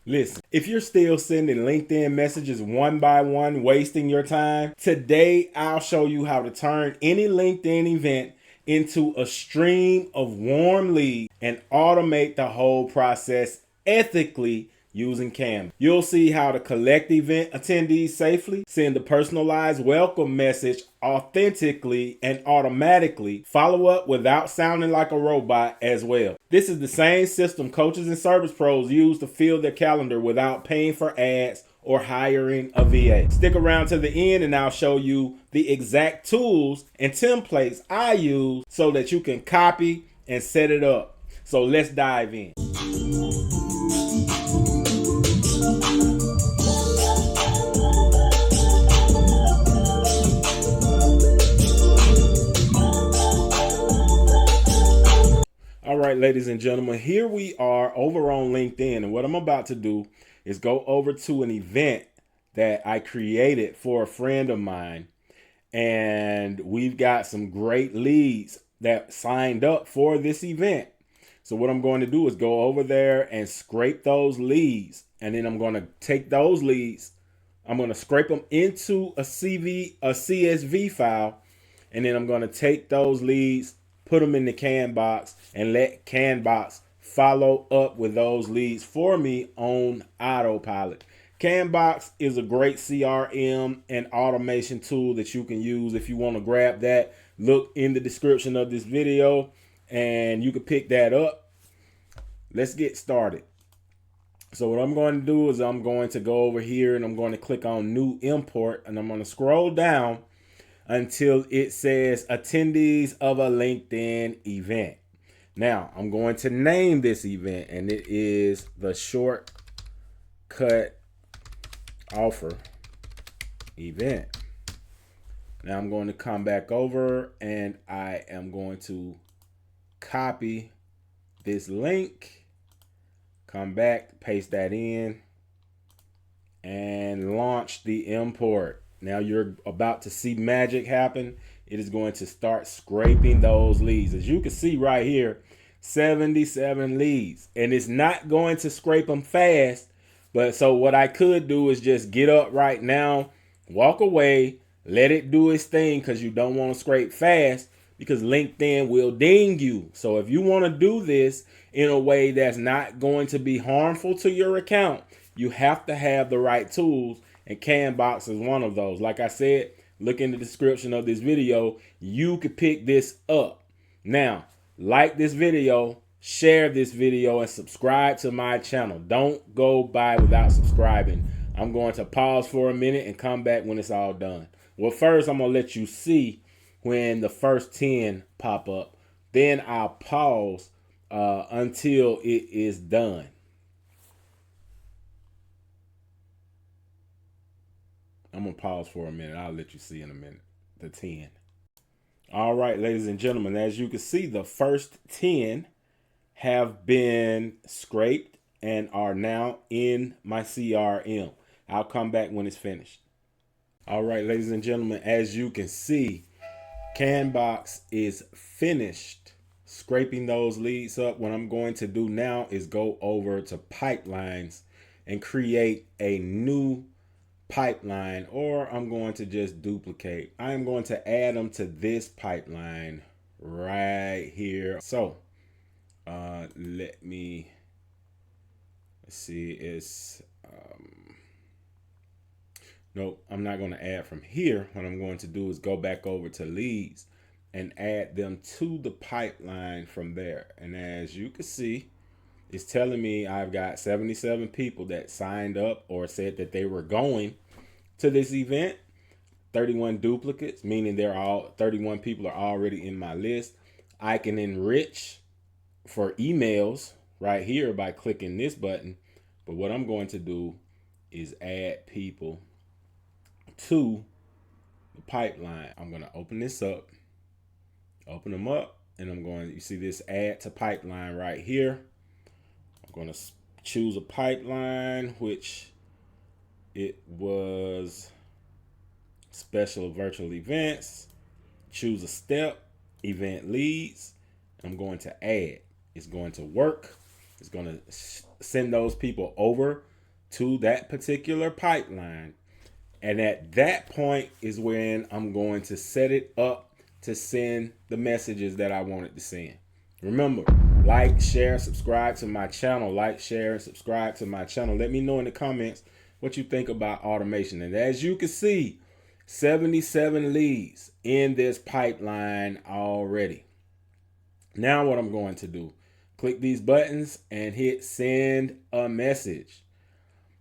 Listen, if you're still sending LinkedIn messages one by one, wasting your time, today I'll show you how to turn any LinkedIn event into a stream of warm leads and automate the whole process ethically using Canva. You'll see how to collect event attendees safely, send a personalized welcome message authentically and automatically, follow up without sounding like a robot as well. This is the same system coaches and service pros use to fill their calendar without paying for ads or hiring a VA. Stick around to the end and I'll show you the exact tools and templates I use so that you can copy and set it up. So let's dive in. All right, ladies and gentlemen, here we are over on LinkedIn. And what I'm about to do is go over to an event that I created for a friend of mine. And we've got some great leads that signed up for this event. So what I'm going to do is go over there and scrape those leads. And then I'm going to take those leads. I'm going to scrape them into a CSV file. And then I'm going to take those leads, put them in the Canbox, and let Canbox follow up with those leads for me on autopilot. Canbox is a great CRM and automation tool that you can use. If you want to grab that, look in the description of this video and you can pick that up. Let's get started. So what I'm going to do is I'm going to go over here and I'm going to click on new import, and I'm going to scroll down until it says attendees of a LinkedIn event. Now I'm going to name this event, and it is the Shortcut Offer event. Now I'm going to come back over and I am going to copy this link, come back, paste that in, and launch the import. Now you're about to see magic happen. It is going to start scraping those leads. As you can see right here, 77 leads. And it's not going to scrape them fast. But so what I could do is just get up right now, walk away, let it do its thing, because you don't want to scrape fast because LinkedIn will ding you. So if you want to do this in a way that's not going to be harmful to your account, you have to have the right tools. And Canbox is one of those. Like I said, look in the description of this video. You could pick this up. Now, like this video, share this video, and subscribe to my channel. Don't go by without subscribing. I'm going to pause for a minute and come back when it's all done. Well, first, I'm going to let you see when the first 10 pop up. Then I'll pause until it is done. I'm going to pause for a minute. I'll let you see in a minute. The 10. All right, ladies and gentlemen, as you can see, the first 10 have been scraped and are now in my CRM. I'll come back when it's finished. All right, ladies and gentlemen, as you can see, Canbox is finished scraping those leads up. What I'm going to do now is go over to pipelines and create a new pipeline, or I'm going to just duplicate. I am going to add them to this pipeline right here. So let's see, it's nope, I'm not going to add from here. What I'm going to do is go back over to leads and add them to the pipeline from there. And as you can see, it's telling me I've got 77 people that signed up or said that they were going to this event. 31 duplicates, meaning 31 people are already in my list. I can enrich for emails right here by clicking this button. But what I'm going to do is add people to the pipeline. I'm going to open this up, open them up, and you see this add to pipeline right here. I'm going to choose a pipeline, which it was special virtual events. Choose a step, event leads. I'm going to add. It's going to work. It's going to send those people over to that particular pipeline. And at that point is when I'm going to set it up to send the messages that I wanted to send. Remember, like, share, subscribe to my channel. Like, share, and subscribe to my channel. Let me know in the comments what you think about automation. And as you can see, 77 leads in this pipeline already. Now what I'm going to do, click these buttons and hit send a message.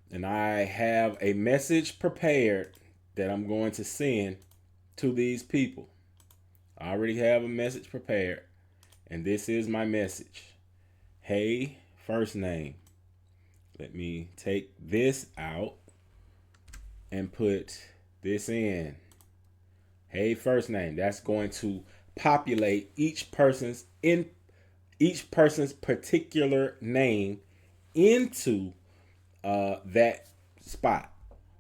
And I have a message prepared that I'm going to send to these people. I already have a message prepared. And this is my message. Hey, first name. Let me take this out and put this in. Hey, first name. That's going to populate each person's particular name into that spot.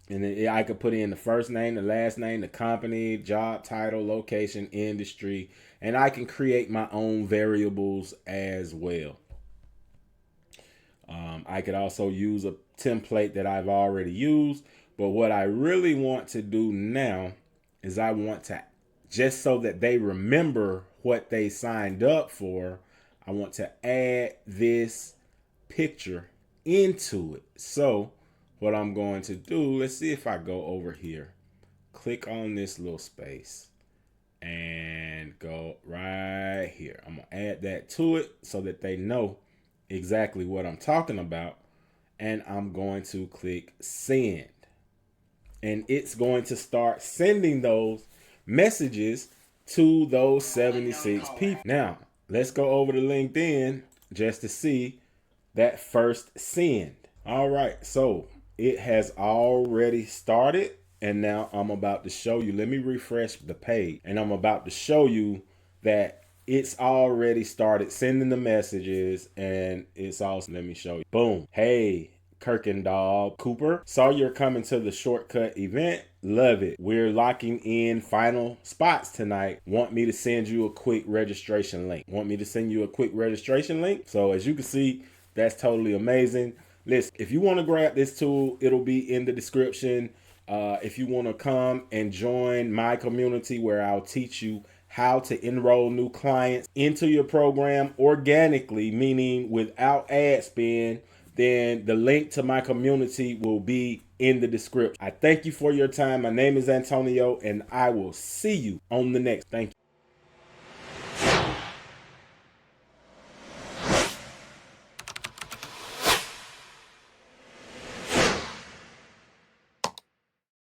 And then I could put in the first name, the last name, the company, job title, location, industry, and I can create my own variables as well. I could also use a template that I've already used, but what I really want to do now is I want to, just so that they remember what they signed up for, I want to add this picture into it. So what I'm going to do, let's see if I go over here, click on this little space and go right here. I'm gonna add that to it so that they know exactly what I'm talking about. And I'm going to click send. And it's going to start sending those messages to those 76 people. Now, let's go over to LinkedIn just to see that first send. All right, so it has already started. And now I'm about to show you, let me refresh the page. And I'm about to show you that it's already started sending the messages, and it's also, let me show you. Boom. Hey, Kirkendall Cooper, saw you're coming to the shortcut event. Love it. We're locking in final spots tonight. Want me to send you a quick registration link? Want me to send you a quick registration link? So as you can see, that's totally amazing. Listen, if you want to grab this tool, it'll be in the description. If you want to come and join my community where I'll teach you how to enroll new clients into your program organically, meaning without ad spend, then the link to my community will be in the description. I thank you for your time. My name is Antonio, and I will see you on the next. Thank you.